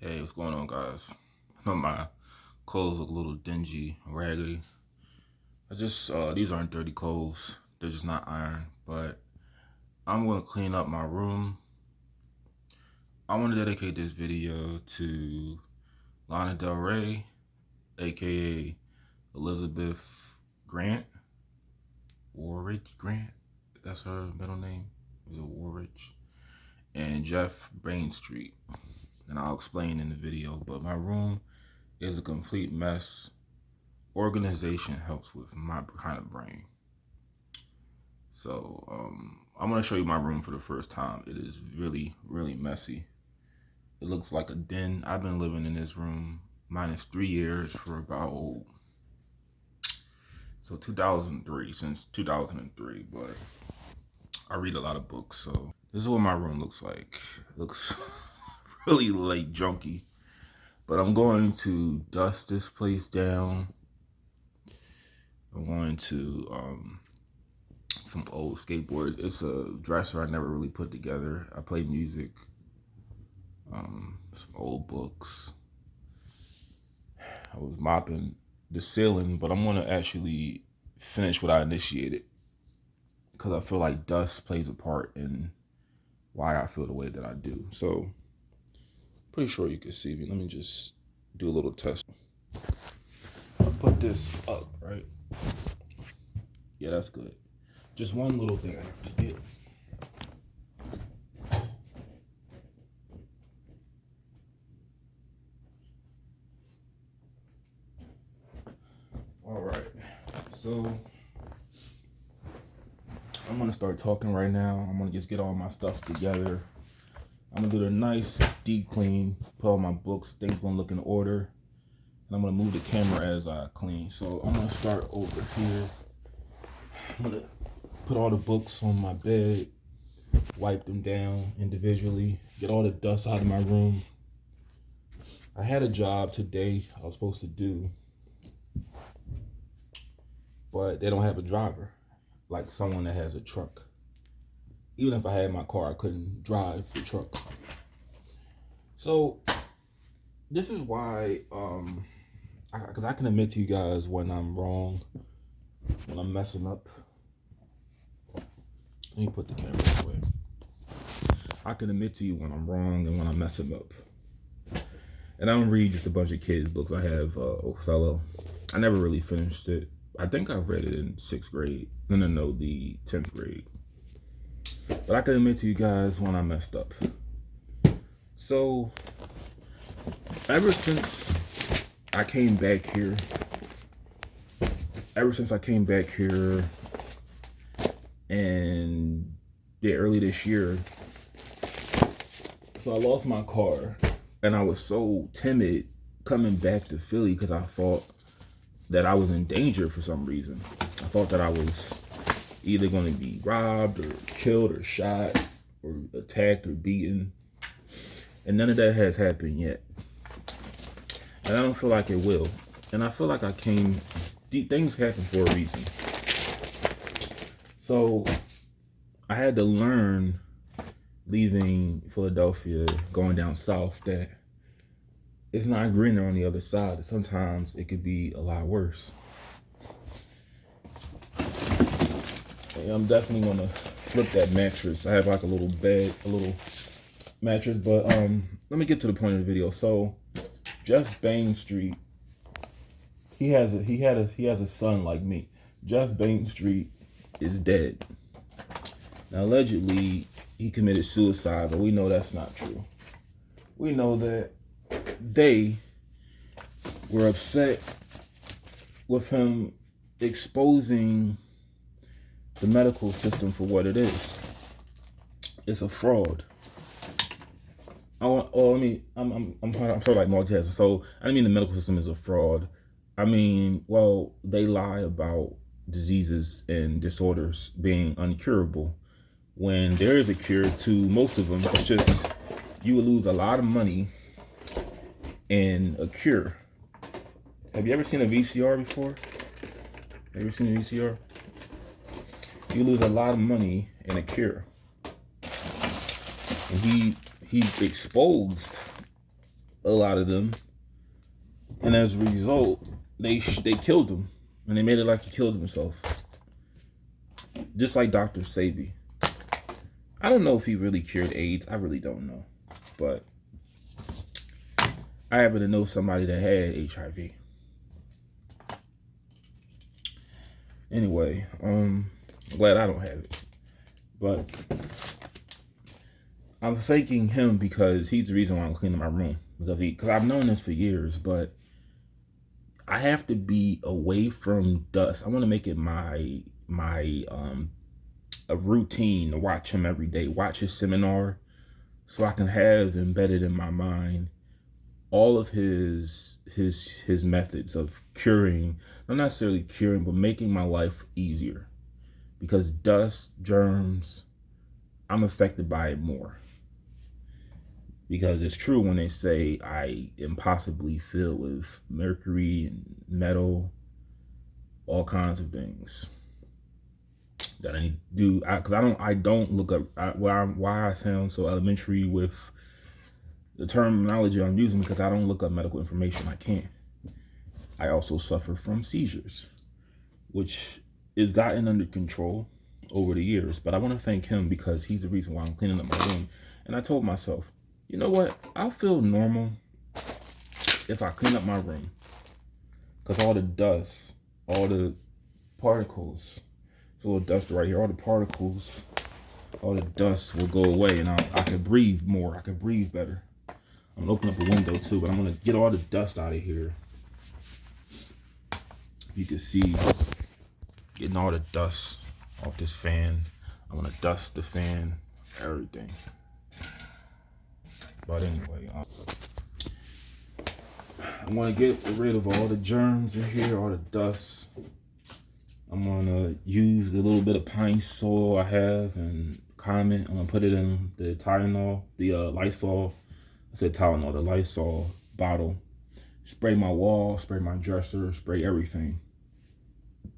Hey, what's going on, guys? I know my clothes look a little dingy, raggedy. These aren't dirty clothes. They're just not iron. But I'm going to clean up my room. I want to dedicate this video to Lana Del Rey, aka Elizabeth Grant, Warwick Grant. That's her middle name. Is it Warwick? And Jeff Bradstreet. And I'll explain in the video. But my room is a complete mess. Organization helps with my kind of brain. So I'm gonna show you my room for the first time. It is really, really messy. It looks like a den. I've been living in this room minus 3 years for about 2003, since 2003. But I read a lot of books, so this is what my room looks like. It looks really like junky. But I'm going to dust this place down. I'm going to some old skateboard. It's a dresser I never really put together. I play music, some old books. I was mopping the ceiling, but I'm gonna actually finish what I initiated because I feel like dust plays a part in why I feel the way that I do. So, pretty sure you can see me. Let me just do a little test. I'll put this up, right? Yeah, that's good. Just one little thing I have to get. All right, so I'm gonna start talking right now. I'm gonna just get all my stuff together. I'm gonna do a nice deep clean, put all my books, things gonna look in order. And I'm gonna move the camera as I clean. So I'm gonna start over here. I'm gonna put all the books on my bed, wipe them down individually, get all the dust out of my room. I had a job today I was supposed to do, but they don't have a driver, like someone that has a truck. Even if I had my car, I couldn't drive the truck. So this is why, because I can admit to you guys when I'm wrong, when I'm messing up. Let me put the camera away. I can admit to you when I'm wrong and when I'm messing up. And I don't read just a bunch of kids' books. I have Othello. I never really finished it. I think I read it in 6th grade. No, the 10th grade. But I can admit to you guys when I messed up. So, ever since I came back here, and early this year, so I lost my car, and I was so timid coming back to Philly because I thought that I was in danger for some reason. I thought that I was either going to be robbed or killed or shot or attacked or beaten, and none of that has happened yet. And I don't feel like it will. And I feel like things happen for a reason. So I had to learn, leaving Philadelphia, going down south, that it's not greener on the other side. Sometimes it could be a lot worse. And I'm definitely gonna flip that mattress. I have like a little bed, a little mattress, but let me get to the point of the video. So Jeff Bradstreet, he has a son like me. Jeff Bradstreet is dead. Now allegedly he committed suicide, but we know that's not true. We know that they were upset with him exposing the medical system for what it is. It's a fraud. I'm sort of like multitasking. So I didn't mean the medical system is a fraud. I mean, well, they lie about diseases and disorders being uncurable when there is a cure to most of them. It's just you will lose a lot of money in a cure. Have you ever seen a VCR before? Have you ever seen a VCR? You lose a lot of money in a cure. And he exposed a lot of them, and as a result, they killed him, and they made it like he killed himself, just like Dr. Sebi. I don't know if he really cured AIDS. I really don't know, but I happen to know somebody that had HIV. Anyway, I'm glad I don't have it, but I'm thanking him because he's the reason why I'm cleaning my room. Because I've known this for years, but I have to be away from dust. I want to make it my a routine to watch him every day, watch his seminar, so I can have embedded in my mind all of his methods of curing, not necessarily curing, but making my life easier. Because dust, germs, I'm affected by it more. Because it's true when they say I am possibly filled with mercury and metal, all kinds of things that I need to do. Because I don't look up why I sound so elementary with the terminology I'm using, because I don't look up medical information. I can't. I also suffer from seizures, which is gotten under control over the years. But I want to thank him because he's the reason why I'm cleaning up my room. And I told myself, you know what? I'll feel normal if I clean up my room, because all the dust, all the particles, there's a little dust right here, all the particles, all the dust will go away, and I can breathe more. I can breathe better. I'm gonna open up a window too, but I'm gonna get all the dust out of here. You can see getting all the dust off this fan. I'm gonna dust the fan, everything. But anyway, I want to get rid of all the germs in here, all the dust. I'm gonna use the little bit of pine sol I have and comment. I'm gonna put it in the Tylenol, the Lysol. I said Tylenol, the Lysol bottle. Spray my wall, spray my dresser, spray everything.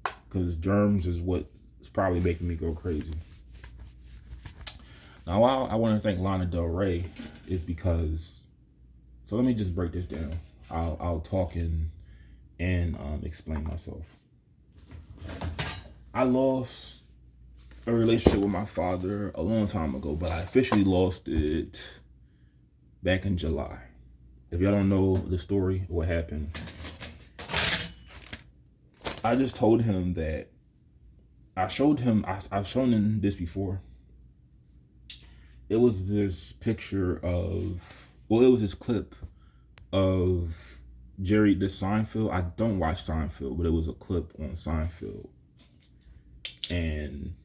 Because germs is what's probably making me go crazy. Now, why I want to thank Lana Del Rey is because, so let me just break this down. I'll talk and explain myself. I lost a relationship with my father a long time ago, but I officially lost it back in July. If y'all don't know the story, what happened, I just told him that I've shown him this before. It was this picture of, well, it was this clip of Jerry, the Seinfeld. I don't watch Seinfeld, but it was a clip on Seinfeld. And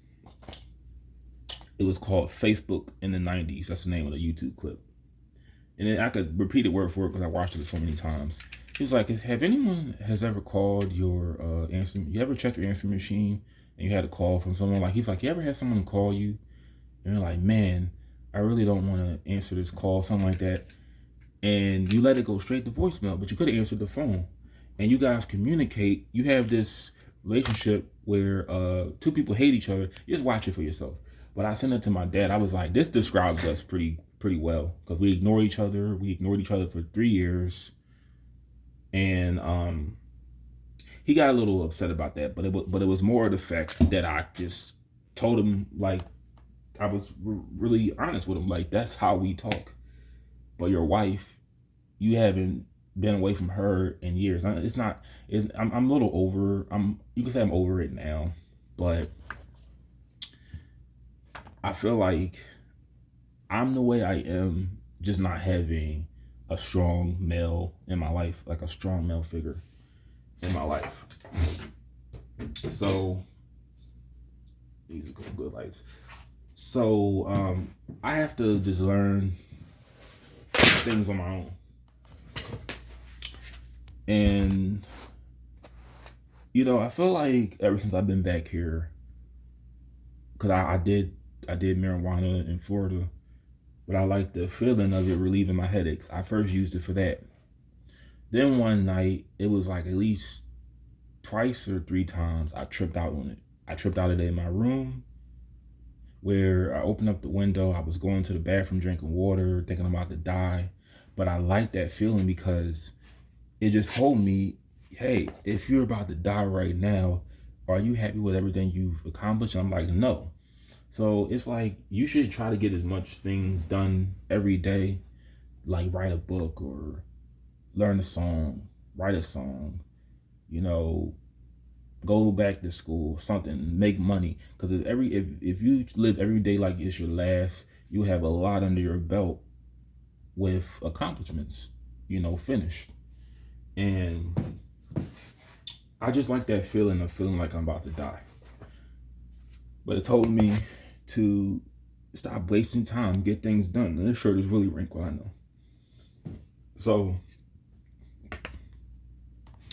it was called Facebook in the 90s. That's the name of the YouTube clip. And then I could repeat it word for word because I watched it so many times. He was like, have anyone has ever called your answer? You ever check your answer machine and you had a call from someone? Like, he's like, you ever had someone call you? And you're like, man, I really don't want to answer this call, something like that. And you let it go straight to voicemail, but you could have answered the phone. And you guys communicate. You have this relationship where two people hate each other. You just watch it for yourself. But I sent it to my dad. I was like, this describes us pretty well, because we ignore each other. We ignored each other for 3 years. And he got a little upset about that, but it was more the fact that I just told him, like, I was really honest with him, like, that's how we talk. But your wife, you haven't been away from her in years. I'm a little over. You can say I'm over it now, but I feel like I'm the way I am, just not having a strong male in my life, like a strong male figure in my life. So these are good lights. So I have to just learn things on my own. And you know, I feel like ever since I've been back here, because I did marijuana in Florida, but I like the feeling of it relieving my headaches. I first used it for that. Then one night, it was like at least twice or 3 times I tripped out on it. I tripped out of it in my room, where I opened up the window. I was going to the bathroom, drinking water, thinking I'm about to die. But I like that feeling because it just told me, hey, if you're about to die right now, are you happy with everything you've accomplished? And I'm like, no. So it's like you should try to get as much things done every day, like write a book or learn a song, write a song, you know, go back to school, something, make money. Because if you live every day like it's your last, you have a lot under your belt with accomplishments, finished. And I just like that feeling of feeling like I'm about to die. But it told me to stop wasting time, get things done. And this shirt is really wrinkled, I know. So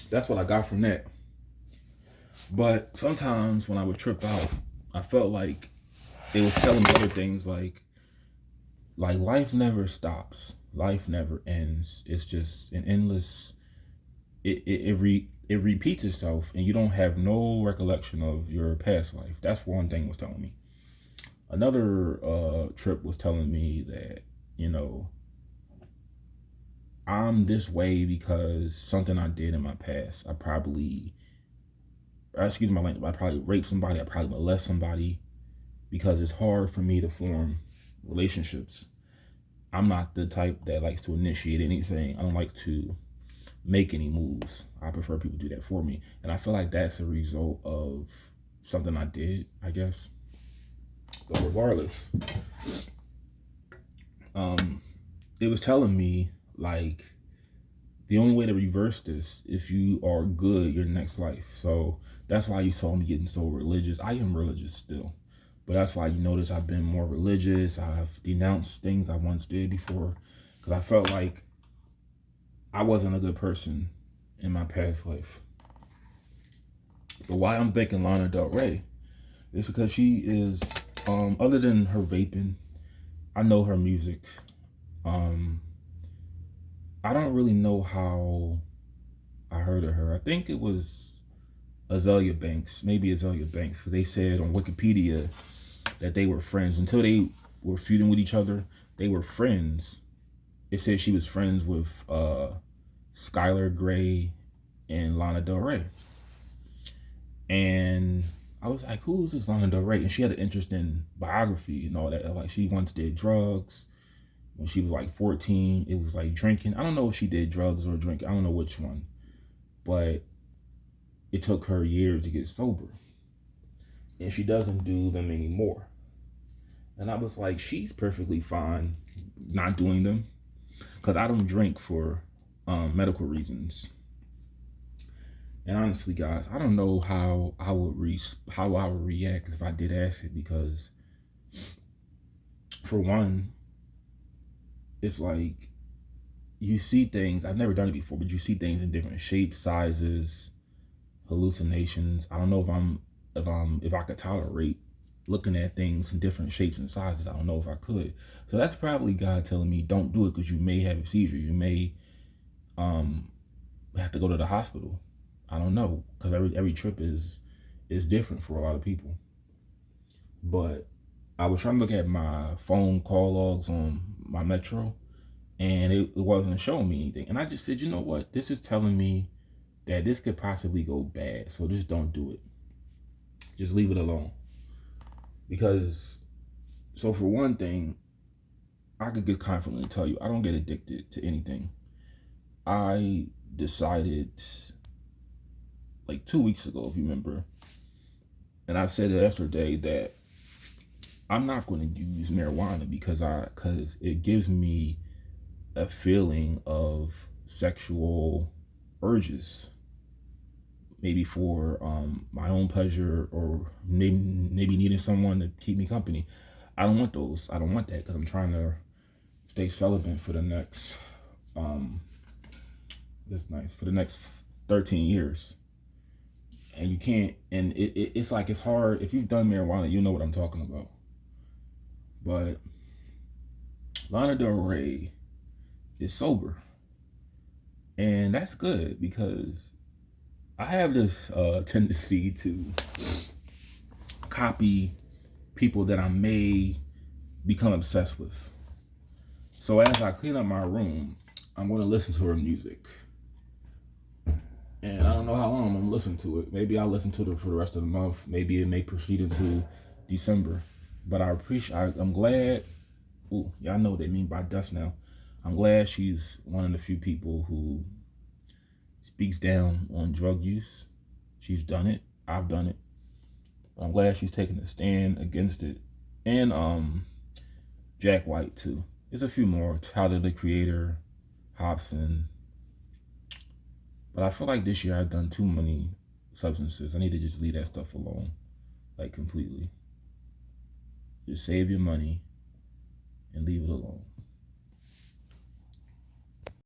that's what I got from that. But sometimes when I would trip out, I felt like it was telling me other things like life never stops. Life never ends. It's just an endless it repeats itself and you don't have no recollection of your past life. That's one thing it was telling me. Another trip was telling me that, I'm this way because something I did in my past. Excuse my language, I probably raped somebody, I probably molest somebody, because it's hard for me to form relationships. I'm not the type that likes to initiate anything. I don't like to make any moves. I prefer people do that for me. And I feel like that's a result of something I did, I guess. But regardless, it was telling me like the only way to reverse this, if you are good your next life. So that's why you saw me getting so religious. I am religious still, but that's why you notice I've been more religious. I've denounced things I once did before because I felt like I wasn't a good person in my past life. But why I'm thinking Lana Del Rey is because she is, other than her vaping, I know her music. I don't really know how I heard of her. I think it was Azalea Banks, maybe Azalea Banks. They said on Wikipedia that they were friends until they were feuding with each other. They were friends. It said she was friends with Skylar Grey and Lana Del Rey. And I was like, who is this Lana Del Rey? And she had an interesting biography and all that. Like she once did drugs. When she was like 14, it was like drinking. I don't know if she did drugs or drink. I don't know which one. But it took her years to get sober. And she doesn't do them anymore. And I was like, she's perfectly fine not doing them. Because I don't drink for medical reasons. And honestly, guys, I don't know how I would react if I did acid. Because for one, it's like you see things. I've never done it before, but you see things in different shapes, sizes, hallucinations. I don't know if I could tolerate looking at things in different shapes and sizes. I don't know if I could. So that's probably God telling me don't do it because you may have a seizure. You may have to go to the hospital. I don't know, because every trip is different for a lot of people. But I was trying to look at my phone call logs on my Metro, and it wasn't showing me anything. And I just said, you know what? This is telling me that this could possibly go bad. So just don't do it. Just leave it alone. Because, so for one thing, I could get confidently tell you, I don't get addicted to anything. I decided like 2 weeks ago, if you remember, and I said it yesterday, that I'm not going to use marijuana because it gives me a feeling of sexual urges, maybe for my own pleasure, or maybe needing someone to keep me company. I don't want those. I don't want that because I'm trying to stay celibate for the next for the next 13 years. And you can't, and it's like, it's hard. If you've done marijuana, you know what I'm talking about. But Lana Del Rey is sober, and that's good because I have this tendency to copy people that I may become obsessed with. So as I clean up my room, I'm going to listen to her music. And I don't know how long I'm going to listen to it. Maybe I'll listen to it for the rest of the month. Maybe it may proceed into December. But I'm glad. Ooh, y'all know what they mean by dust now. I'm glad she's one of the few people who speaks down on drug use. She's done it. I've done it. But I'm glad she's taking a stand against it. And Jack White too. There's a few more. Tyler the Creator, Hobson. But I feel like this year I've done too many substances. I need to just leave that stuff alone. Like completely. Just save your money and leave it alone.